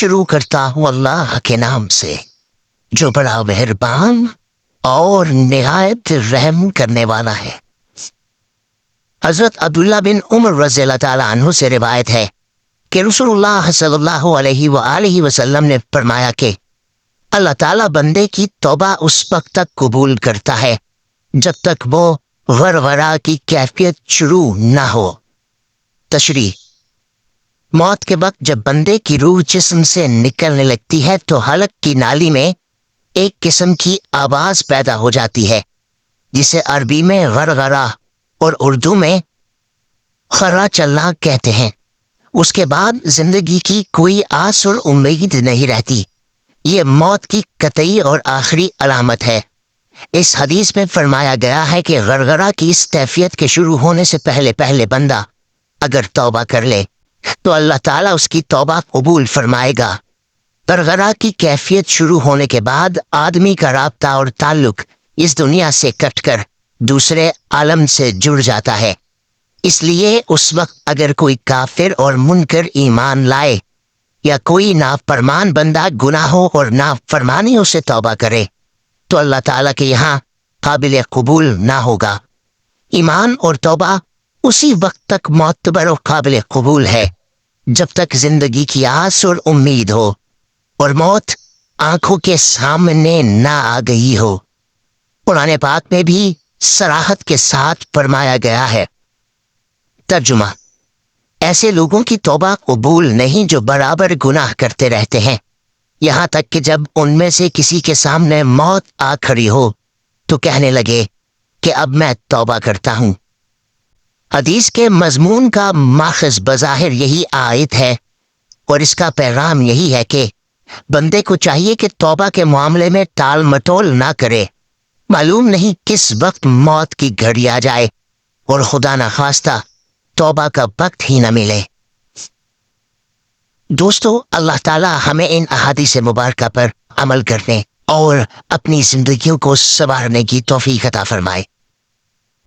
شروع کرتا ہوں اللہ کے نام سے جو بڑا مہربان اور نہایت رحم کرنے والا ہے۔ حضرت عبداللہ بن عمر رضی اللہ تعالیٰ عنہ سے روایت ہے کہ رسول اللہ صلی اللہ علیہ وآلہ وسلم نے فرمایا کہ اللہ تعالیٰ بندے کی توبہ اس وقت تک قبول کرتا ہے جب تک وہ غرغرہ کی کیفیت شروع نہ ہو۔ تشریح: موت کے وقت جب بندے کی روح جسم سے نکلنے لگتی ہے تو حلق کی نالی میں ایک قسم کی آواز پیدا ہو جاتی ہے جسے عربی میں غرغرہ اور اردو میں خرا چلنا کہتے ہیں۔ اس کے بعد زندگی کی کوئی آس اور امید نہیں رہتی۔ یہ موت کی قطعی اور آخری علامت ہے۔ اس حدیث میں فرمایا گیا ہے کہ غرغرہ کی اس کیفیت کے شروع ہونے سے پہلے بندہ اگر توبہ کر لے تو اللہ تعالیٰ اس کی توبہ قبول فرمائے گا۔ غرغرہ کی کیفیت شروع ہونے کے بعد آدمی کا رابطہ اور تعلق اس دنیا سے کٹ کر دوسرے عالم سے جڑ جاتا ہے۔ اس لیے اس وقت اگر کوئی کافر اور منکر ایمان لائے یا کوئی نافرمان بندہ گناہوں اور نافرمانیوں سے توبہ کرے تو اللہ تعالیٰ کے یہاں قابل قبول نہ ہوگا۔ ایمان اور توبہ اسی وقت تک معتبر و قابل قبول ہے جب تک زندگی کی آس اور امید ہو اور موت آنکھوں کے سامنے نہ آ گئی ہو۔ قرآن پاک میں بھی صراحت کے ساتھ فرمایا گیا ہے۔ ترجمہ: ایسے لوگوں کی توبہ قبول نہیں جو برابر گناہ کرتے رہتے ہیں یہاں تک کہ جب ان میں سے کسی کے سامنے موت آ کھڑی ہو تو کہنے لگے کہ اب میں توبہ کرتا ہوں۔ حدیث کے مضمون کا ماخذ بظاہر یہی آیت ہے اور اس کا پیغام یہی ہے کہ بندے کو چاہیے کہ توبہ کے معاملے میں ٹال مٹول نہ کرے۔ معلوم نہیں کس وقت موت کی گھڑی آ جائے اور خدا نخواستہ توبہ کا وقت ہی نہ ملے۔ دوستو، اللہ تعالیٰ ہمیں ان احادیث مبارکہ پر عمل کرنے اور اپنی زندگیوں کو سنوارنے کی توفیق عطا فرمائے۔